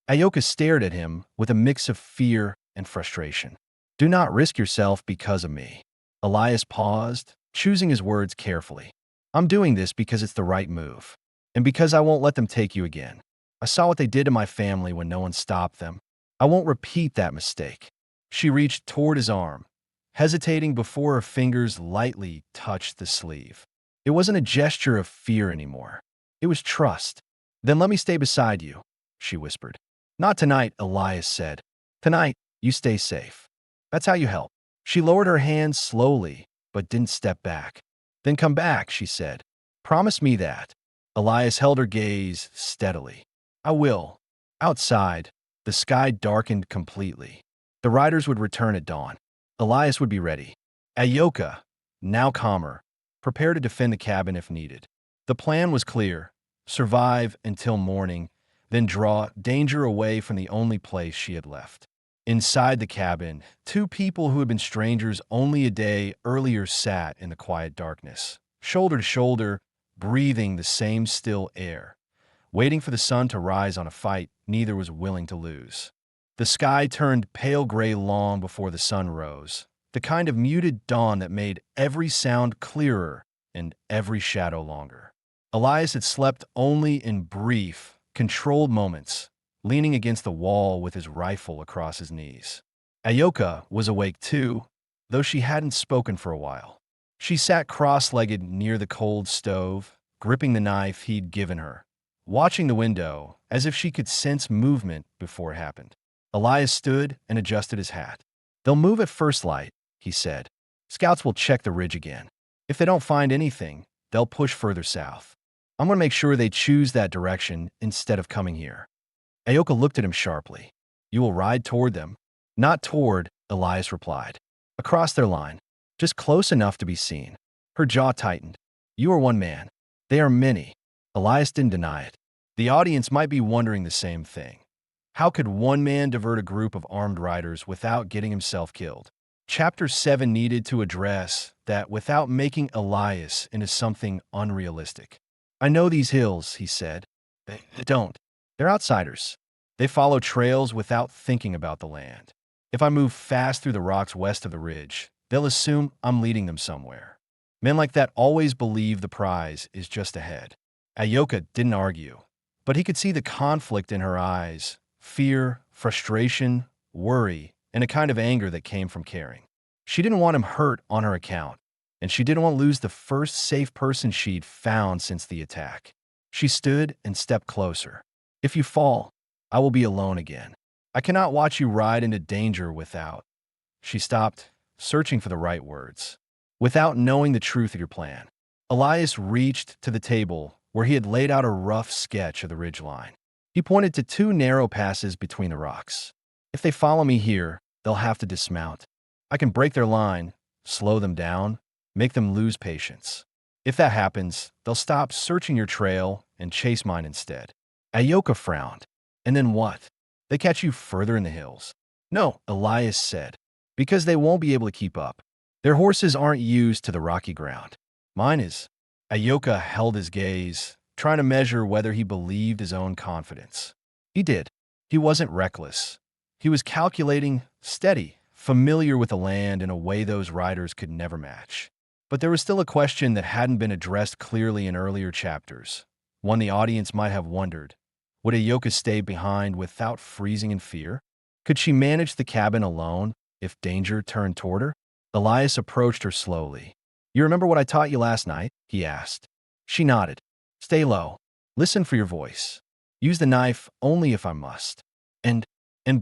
Ayoka stared at him with a mix of fear and frustration. Do not risk yourself because of me. Elias paused, choosing his words carefully. I'm doing this because it's the right move, and because I won't let them take you again. I saw what they did to my family when no one stopped them. I won't repeat that mistake. She reached toward his arm, hesitating before her fingers lightly touched the sleeve. It wasn't a gesture of fear anymore. It was trust. Then let me stay beside you, she whispered. Not tonight, Elias said. Tonight, you stay safe. That's how you help. She lowered her hand slowly, but didn't step back. Then come back, she said. Promise me that. Elias held her gaze steadily. I will. Outside, the sky darkened completely. The riders would return at dawn. Elias would be ready. Ayoka, now calmer, prepared to defend the cabin if needed. The plan was clear. Survive until morning, then draw danger away from the only place she had left. Inside the cabin, two people who had been strangers only a day earlier sat in the quiet darkness, shoulder to shoulder, breathing the same still air. Waiting for the sun to rise on a fight neither was willing to lose. The sky turned pale gray long before the sun rose, the kind of muted dawn that made every sound clearer and every shadow longer. Elias had slept only in brief, controlled moments, leaning against the wall with his rifle across his knees. Ayoka was awake too, though she hadn't spoken for a while. She sat cross-legged near the cold stove, gripping the knife he'd given her, watching the window as if she could sense movement before it happened. Elias stood and adjusted his hat. They'll move at first light, he said. Scouts will check the ridge again. If they don't find anything, they'll push further south. I'm going to make sure they choose that direction instead of coming here. Ayoka looked at him sharply. You will ride toward them? Not toward, Elias replied. Across their line. just close enough to be seen. Her jaw tightened. You are one man. They are many. Elias didn't deny it. The audience might be wondering the same thing. How could one man divert a group of armed riders without getting himself killed? Chapter 7 needed to address that without making Elias into something unrealistic. I know these hills, he said. They don't. They're outsiders. They follow trails without thinking about the land. If I move fast through the rocks west of the ridge, they'll assume I'm leading them somewhere. Men like that always believe the prize is just ahead. Ayoka didn't argue, but he could see the conflict in her eyes, fear, frustration, worry, and a kind of anger that came from caring. She didn't want him hurt on her account, and she didn't want to lose the first safe person she'd found since the attack. She stood and stepped closer. If you fall, I will be alone again. I cannot watch you ride into danger without. She stopped, searching for the right words. Without knowing the truth of your plan. Elias reached to the table where he had laid out a rough sketch of the ridgeline. He pointed to 2 narrow passes between the rocks. If they follow me here, they'll have to dismount. I can break their line, slow them down, make them lose patience. If that happens, they'll stop searching your trail and chase mine instead. Ayoka frowned. And then what? They catch you further in the hills. No, Elias said, because they won't be able to keep up. Their horses aren't used to the rocky ground. Mine is. Ayoka held his gaze, trying to measure whether he believed his own confidence. He did. He wasn't reckless. He was calculating, steady, familiar with the land in a way those riders could never match. But there was still a question that hadn't been addressed clearly in earlier chapters, one the audience might have wondered. Would Ayoka stay behind without freezing in fear? Could she manage the cabin alone if danger turned toward her? Elias approached her slowly. You remember what I taught you last night? He asked. She nodded. Stay low. Listen for your voice. Use the knife only if I must. And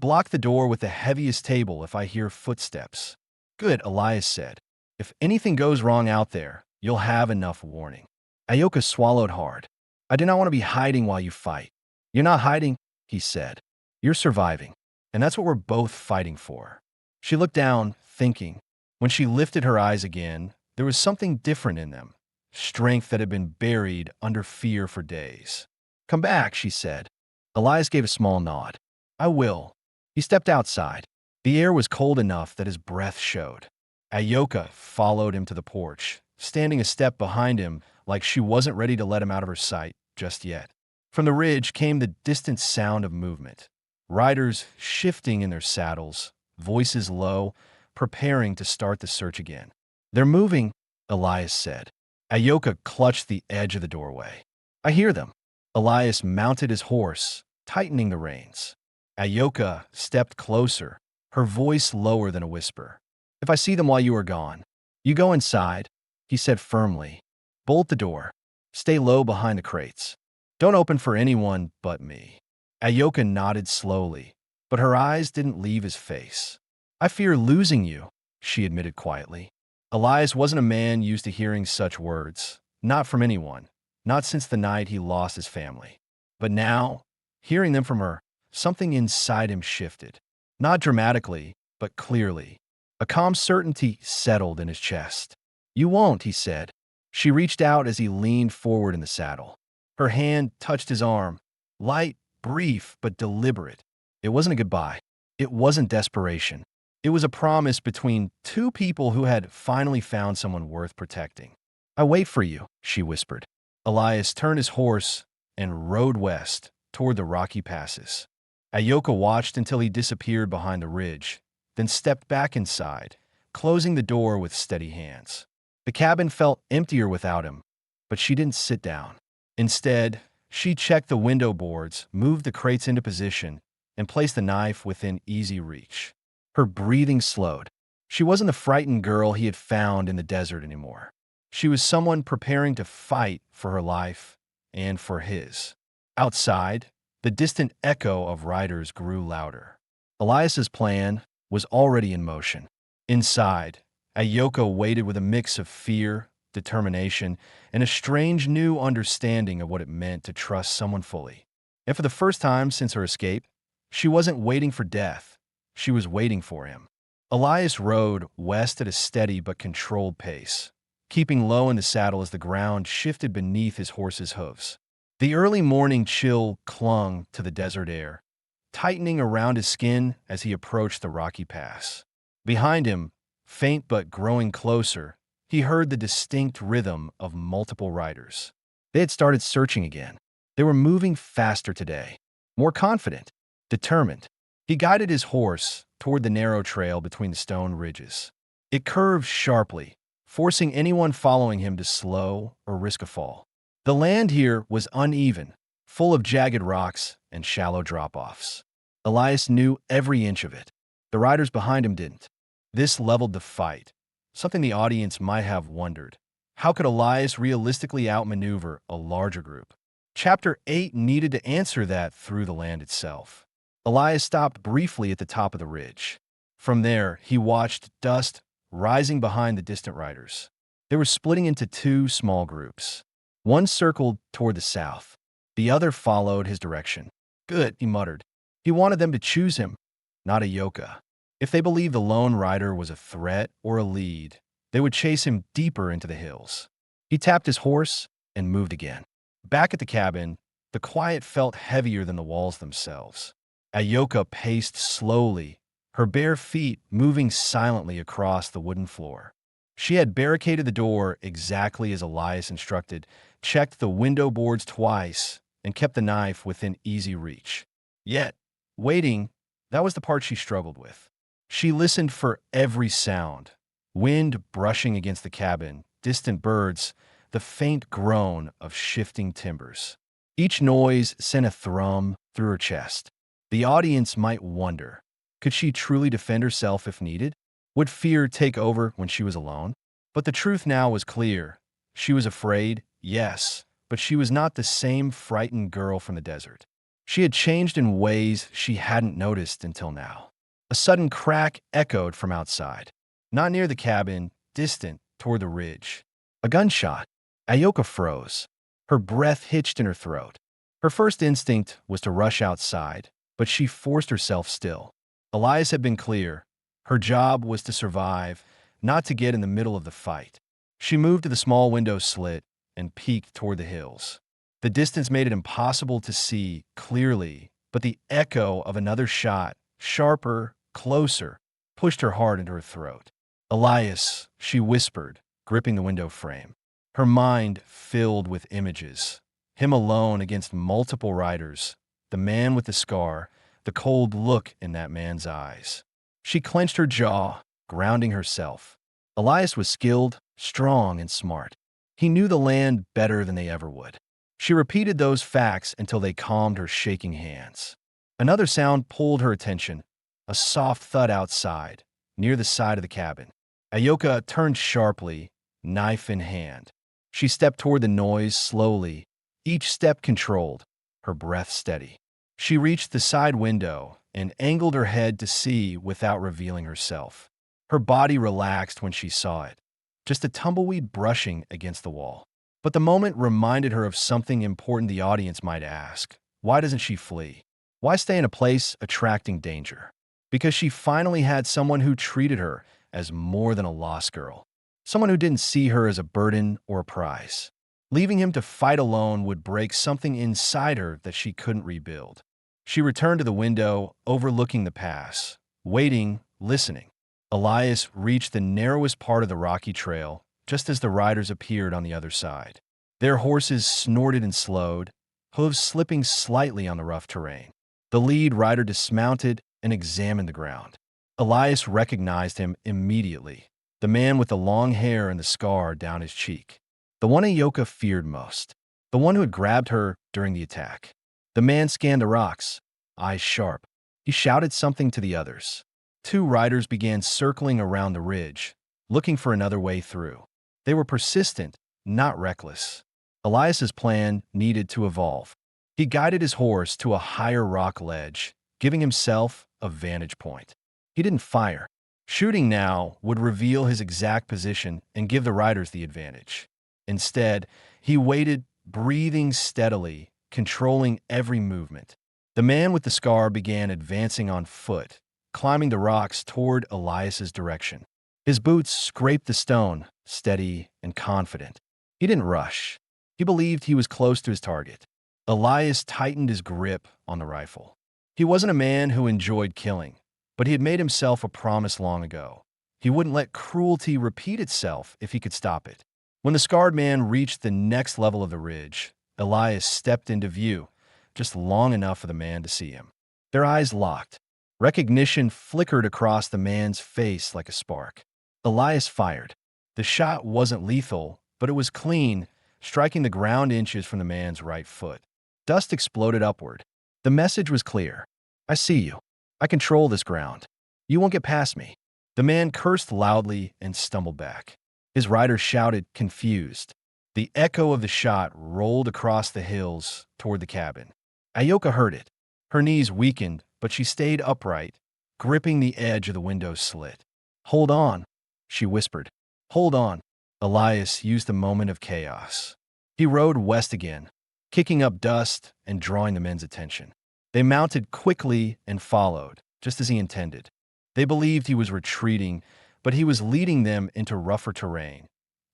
block the door with the heaviest table if I hear footsteps. Good, Elias said. If anything goes wrong out there, you'll have enough warning. Ayoka swallowed hard. I do not want to be hiding while you fight. You're not hiding, he said. You're surviving. And that's what we're both fighting for. She looked down, thinking. When she lifted her eyes again, there was something different in them. Strength that had been buried under fear for days. Come back, she said. Elias gave a small nod. I will. He stepped outside. The air was cold enough that his breath showed. Ayoka followed him to the porch, standing a step behind him like she wasn't ready to let him out of her sight just yet. From the ridge came the distant sound of movement. Riders shifting in their saddles, voices low, preparing to start the search again. They're moving, Elias said. Ayoka clutched the edge of the doorway. I hear them. Elias mounted his horse, tightening the reins. Ayoka stepped closer, her voice lower than a whisper. If I see them while you are gone, you go inside, he said firmly. Bolt the door. Stay low behind the crates. Don't open for anyone but me. Ayoka nodded slowly, but her eyes didn't leave his face. I fear losing you, she admitted quietly. Elias wasn't a man used to hearing such words, not from anyone, not since the night he lost his family. But now, hearing them from her, something inside him shifted. Not dramatically, but clearly. A calm certainty settled in his chest. You won't, he said. She reached out as he leaned forward in the saddle. Her hand touched his arm, light, brief, but deliberate. It wasn't a goodbye. It wasn't desperation. It was a promise between 2 people who had finally found someone worth protecting. I wait for you, she whispered. Elias turned his horse and rode west toward the rocky passes. Ayoka watched until he disappeared behind the ridge, then stepped back inside, closing the door with steady hands. The cabin felt emptier without him, but she didn't sit down. Instead, she checked the window boards, moved the crates into position, and placed the knife within easy reach. Her breathing slowed. She wasn't the frightened girl he had found in the desert anymore. She was someone preparing to fight for her life and for his. Outside, the distant echo of riders grew louder. Elias's plan was already in motion. Inside, Ayoka waited with a mix of fear, determination, and a strange new understanding of what it meant to trust someone fully. And for the first time since her escape, she wasn't waiting for death. She was waiting for him. Elias rode west at a steady but controlled pace, keeping low in the saddle as the ground shifted beneath his horse's hooves. The early morning chill clung to the desert air, tightening around his skin as he approached the rocky pass. Behind him, faint but growing closer, he heard the distinct rhythm of multiple riders. They had started searching again. They were moving faster today, more confident, determined. He guided his horse toward the narrow trail between the stone ridges. It curved sharply, forcing anyone following him to slow or risk a fall. The land here was uneven, full of jagged rocks and shallow drop-offs. Elias knew every inch of it. The riders behind him didn't. This leveled the fight, something the audience might have wondered. How could Elias realistically outmaneuver a larger group? Chapter 8 needed to answer that through the land itself. Elias stopped briefly at the top of the ridge. From there, he watched dust rising behind the distant riders. They were splitting into two small groups. One circled toward the south. The other followed his direction. Good, he muttered. He wanted them to choose him, not a yoka. If they believed the lone rider was a threat or a lead, they would chase him deeper into the hills. He tapped his horse and moved again. Back at the cabin, the quiet felt heavier than the walls themselves. Ayoka paced slowly, her bare feet moving silently across the wooden floor. She had barricaded the door exactly as Elias instructed, checked the window boards twice, and kept the knife within easy reach. Yet, waiting, that was the part she struggled with. She listened for every sound. Wind brushing against the cabin, distant birds, the faint groan of shifting timbers. Each noise sent a thrum through her chest. The audience might wonder, could she truly defend herself if needed? Would fear take over when she was alone? But the truth now was clear. She was afraid, yes, but she was not the same frightened girl from the desert. She had changed in ways she hadn't noticed until now. A sudden crack echoed from outside. Not near the cabin, distant toward the ridge. A gunshot. Ayoka froze. Her breath hitched in her throat. Her first instinct was to rush outside, but she forced herself still. Elias had been clear. Her job was to survive, not to get in the middle of the fight. She moved to the small window slit and peeked toward the hills. The distance made it impossible to see clearly, but the echo of another shot, sharper, closer, pushed her hard into her throat. Elias, she whispered, gripping the window frame. Her mind filled with images. Him alone against multiple riders, the man with the scar, the cold look in that man's eyes. She clenched her jaw, grounding herself. Elias was skilled, strong, and smart. He knew the land better than they ever would. She repeated those facts until they calmed her shaking hands. Another sound pulled her attention, a soft thud outside, near the side of the cabin. Ayoka turned sharply, knife in hand. She stepped toward the noise slowly, each step controlled, her breath steady. She reached the side window and angled her head to see without revealing herself. Her body relaxed when she saw it, just a tumbleweed brushing against the wall. But the moment reminded her of something important the audience might ask. Why doesn't she flee? Why stay in a place attracting danger? Because she finally had someone who treated her as more than a lost girl. Someone who didn't see her as a burden or a prize. Leaving him to fight alone would break something inside her that she couldn't rebuild. She returned to the window, overlooking the pass, waiting, listening. Elias reached the narrowest part of the rocky trail, just as the riders appeared on the other side. Their horses snorted and slowed, hooves slipping slightly on the rough terrain. The lead rider dismounted and examined the ground. Elias recognized him immediately, the man with the long hair and the scar down his cheek. The one Ayoka feared most, the one who had grabbed her during the attack. The man scanned the rocks, eyes sharp. He shouted something to the others. Two riders began circling around the ridge, looking for another way through. They were persistent, not reckless. Elias's plan needed to evolve. He guided his horse to a higher rock ledge, giving himself a vantage point. He didn't fire. Shooting now would reveal his exact position and give the riders the advantage. Instead, he waited, breathing steadily, controlling every movement. The man with the scar began advancing on foot, climbing the rocks toward Elias's direction. His boots scraped the stone, steady and confident. He didn't rush. He believed he was close to his target. Elias tightened his grip on the rifle. He wasn't a man who enjoyed killing, but he had made himself a promise long ago. He wouldn't let cruelty repeat itself if he could stop it. When the scarred man reached the next level of the ridge, Elias stepped into view, just long enough for the man to see him. Their eyes locked. Recognition flickered across the man's face like a spark. Elias fired. The shot wasn't lethal, but it was clean, striking the ground inches from the man's right foot. Dust exploded upward. The message was clear. I see you. I control this ground. You won't get past me. The man cursed loudly and stumbled back. His rider shouted, confused. The echo of the shot rolled across the hills toward the cabin. Ayoka heard it. Her knees weakened, but she stayed upright, gripping the edge of the window's slit. Hold on, she whispered. Hold on. Elias used the moment of chaos. He rode west again, kicking up dust and drawing the men's attention. They mounted quickly and followed, just as he intended. They believed he was retreating, but he was leading them into rougher terrain,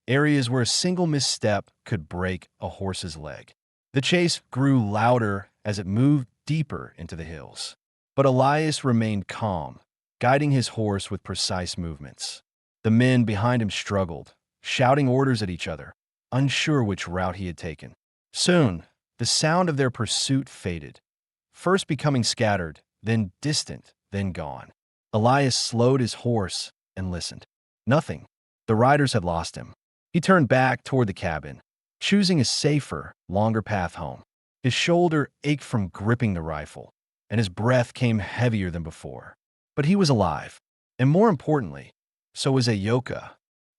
areas where a single misstep could break a horse's leg. The chase grew louder as it moved deeper into the hills. But Elias remained calm, guiding his horse with precise movements. The men behind him struggled, shouting orders at each other, unsure which route he had taken. Soon, the sound of their pursuit faded, first becoming scattered, then distant, then gone. Elias slowed his horse and listened. Nothing. The riders had lost him. He turned back toward the cabin, choosing a safer, longer path home. His shoulder ached from gripping the rifle, and his breath came heavier than before. But he was alive, and more importantly, so was Ayoka.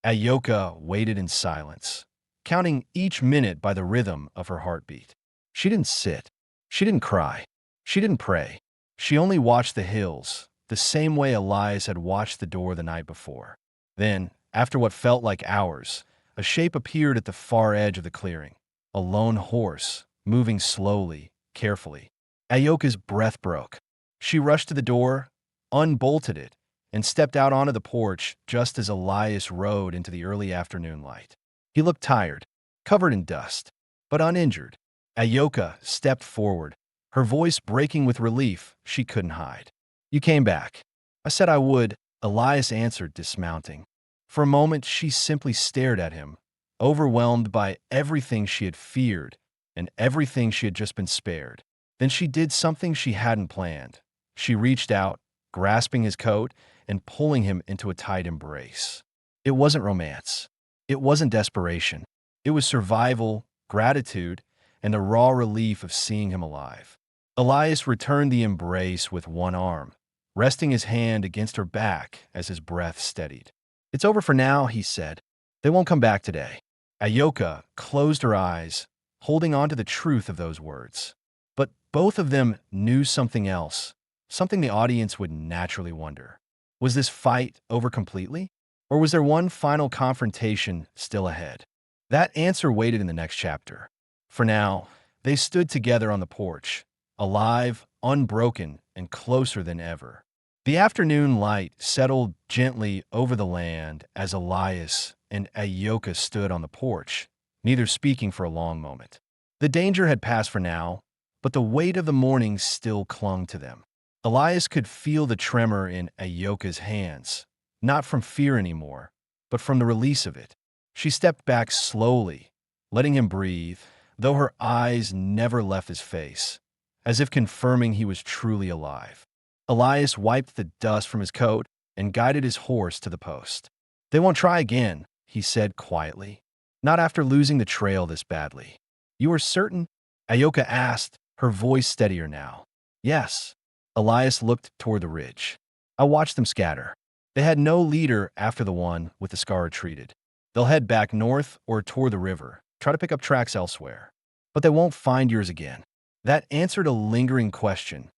Ayoka waited in silence, counting each minute by the rhythm of her heartbeat. She didn't sit. She didn't cry. She didn't pray. She only watched the hills, the same way Elias had watched the door the night before. Then, after what felt like hours, a shape appeared at the far edge of the clearing. A lone horse, moving slowly, carefully. Ayoka's breath broke. She rushed to the door, unbolted it, and stepped out onto the porch just as Elias rode into the early afternoon light. He looked tired, covered in dust, but uninjured. Ayoka stepped forward, her voice breaking with relief she couldn't hide. You came back. I said I would, Elias answered, dismounting. For a moment, she simply stared at him, overwhelmed by everything she had feared and everything she had just been spared. Then she did something she hadn't planned. She reached out, grasping his coat and pulling him into a tight embrace. It wasn't romance. It wasn't desperation. It was survival, gratitude, and the raw relief of seeing him alive. Elias returned the embrace with one arm, resting his hand against her back as his breath steadied. It's over for now, he said. They won't come back today. Ayoka closed her eyes, holding on to the truth of those words. But both of them knew something else, something the audience would naturally wonder. Was this fight over completely? Or was there one final confrontation still ahead? That answer waited in the next chapter. For now, they stood together on the porch, alive, unbroken, and closer than ever. The afternoon light settled gently over the land as Elias and Ayoka stood on the porch, neither speaking for a long moment. The danger had passed for now, but the weight of the morning still clung to them. Elias could feel the tremor in Ayoka's hands, not from fear anymore, but from the release of it. She stepped back slowly, letting him breathe, though her eyes never left his face, as if confirming he was truly alive. Elias wiped the dust from his coat and guided his horse to the post. They won't try again, he said quietly. Not after losing the trail this badly. You are certain? Ayoka asked, her voice steadier now. Yes. Elias looked toward the ridge. I watched them scatter. They had no leader after the one with the scar retreated. They'll head back north or toward the river, try to pick up tracks elsewhere. But they won't find yours again. That answered a lingering question.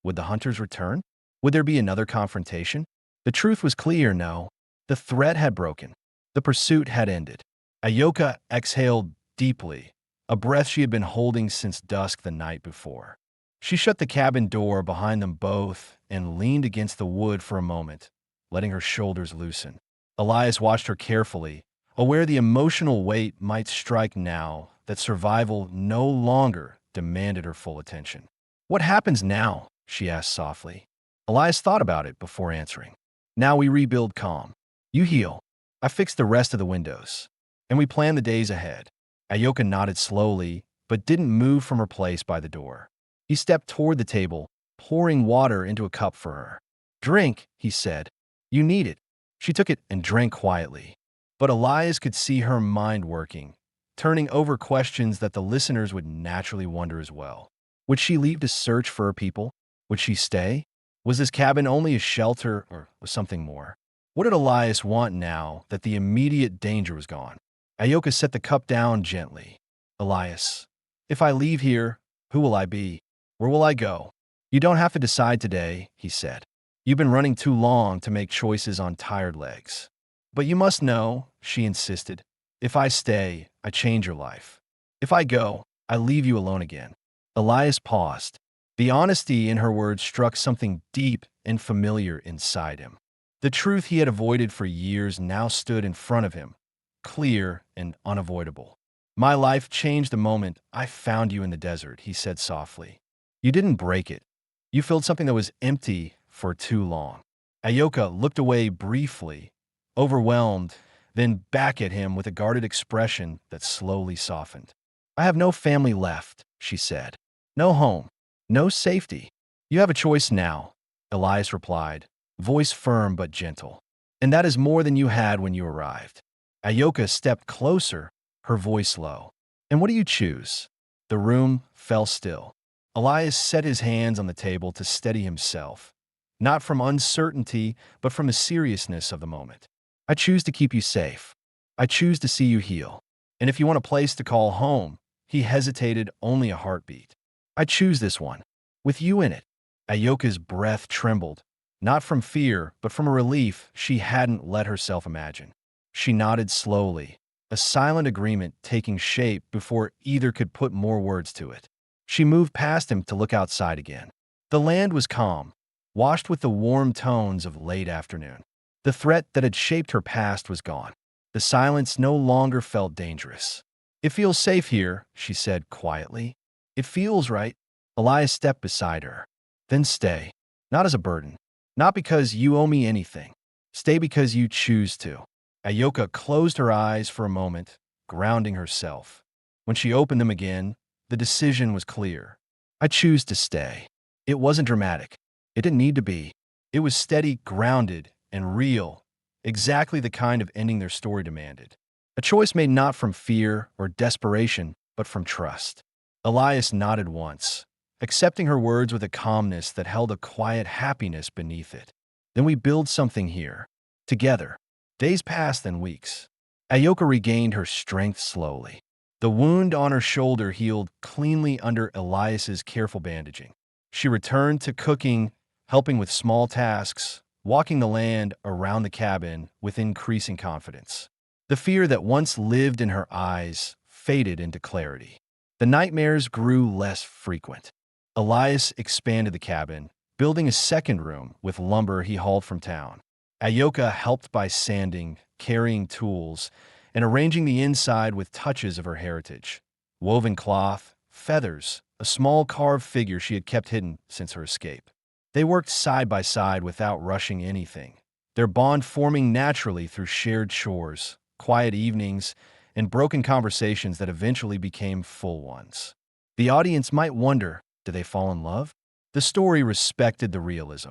Would the hunters return? Would there be another confrontation? The truth was clear, no. The threat had broken. The pursuit had ended. Ayoka exhaled deeply, a breath she had been holding since dusk the night before. She shut the cabin door behind them both and leaned against the wood for a moment, letting her shoulders loosen. Elias watched her carefully, aware the emotional weight might strike now that survival no longer demanded her full attention. "What happens now?" she asked softly. Elias thought about it before answering. "Now we rebuild calm. You heal. I fix the rest of the windows. And we plan the days ahead." Ayoka nodded slowly, but didn't move from her place by the door. He stepped toward the table, pouring water into a cup for her. "Drink," he said. "You need it." She took it and drank quietly. But Elias could see her mind working, turning over questions that the listeners would naturally wonder as well. Would she leave to search for her people? Would she stay? Was this cabin only a shelter, or was something more? What did Elias want now that the immediate danger was gone? Ayoka set the cup down gently. "Elias, if I leave here, who will I be? Where will I go?" "You don't have to decide today," he said. "You've been running too long to make choices on tired legs." "But you must know," she insisted. "If I stay, I change your life. If I go, I leave you alone again." Elias paused. The honesty in her words struck something deep and familiar inside him. The truth he had avoided for years now stood in front of him, clear and unavoidable. "My life changed the moment I found you in the desert," he said softly. "You didn't break it. You filled something that was empty for too long." Ayoka looked away briefly, overwhelmed, then back at him with a guarded expression that slowly softened. "I have no family left," she said. "No home. No safety. You have a choice now," Elias replied, voice firm but gentle. "And that is more than you had when you arrived." Ayoka stepped closer, her voice low. "And what do you choose?" The room fell still. Elias set his hands on the table to steady himself, not from uncertainty, but from the seriousness of the moment. "I choose to keep you safe. I choose to see you heal. And if you want a place to call home," he hesitated only a heartbeat. "I choose this one, with you in it." Ayoka's breath trembled, not from fear, but from a relief she hadn't let herself imagine. She nodded slowly, a silent agreement taking shape before either could put more words to it. She moved past him to look outside again. The land was calm, washed with the warm tones of late afternoon. The threat that had shaped her past was gone. The silence no longer felt dangerous. "It feels safe here," she said quietly. "It feels right." Elias stepped beside her. "Then stay. Not as a burden. Not because you owe me anything. Stay because you choose to." Ayoka closed her eyes for a moment, grounding herself. When she opened them again, the decision was clear. "I choose to stay." It wasn't dramatic. It didn't need to be. It was steady, grounded, and real, exactly the kind of ending their story demanded. A choice made not from fear or desperation, but from trust. Elias nodded once, accepting her words with a calmness that held a quiet happiness beneath it. "Then we build something here, together." Days passed, then weeks. Ayoka regained her strength slowly. The wound on her shoulder healed cleanly under Elias's careful bandaging. She returned to cooking, helping with small tasks, walking the land around the cabin with increasing confidence. The fear that once lived in her eyes faded into clarity. The nightmares grew less frequent. Elias expanded the cabin, building a second room with lumber he hauled from town. Ayoka helped by sanding, carrying tools, and arranging the inside with touches of her heritage. Woven cloth, feathers, a small carved figure she had kept hidden since her escape. They worked side by side without rushing anything, their bond forming naturally through shared chores, quiet evenings, and broken conversations that eventually became full ones. The audience might wonder, did they fall in love? The story respected the realism.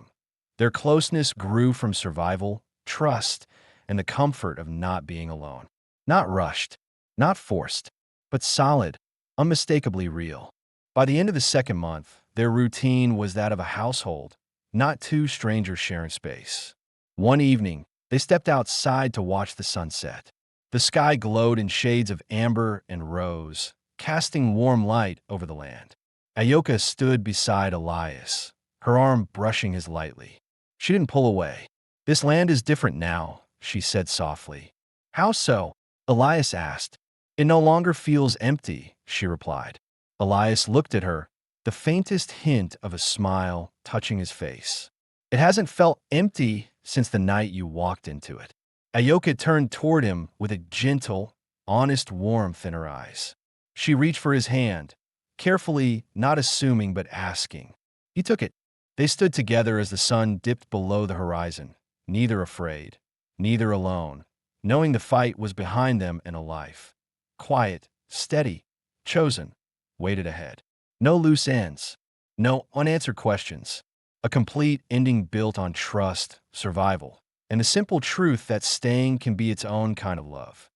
Their closeness grew from survival, trust, and the comfort of not being alone. Not rushed, not forced, but solid, unmistakably real. By the end of the second month, their routine was that of a household, not two strangers sharing space. One evening, they stepped outside to watch the sunset. The sky glowed in shades of amber and rose, casting warm light over the land. Ayoka stood beside Elias, her arm brushing his lightly. She didn't pull away. "This land is different now," she said softly. "How so?" Elias asked. "It no longer feels empty," she replied. Elias looked at her, the faintest hint of a smile touching his face. It hasn't felt empty since the night you walked into it. Ayoka turned toward him with a gentle, honest warmth in her eyes. She reached for his hand, carefully, not assuming but asking. He took it. They stood together as the sun dipped below the horizon, neither afraid, neither alone, knowing the fight was behind them and a life. Quiet, steady, chosen, waited ahead. No loose ends, no unanswered questions. A complete ending built on trust, survival, and the simple truth that staying can be its own kind of love.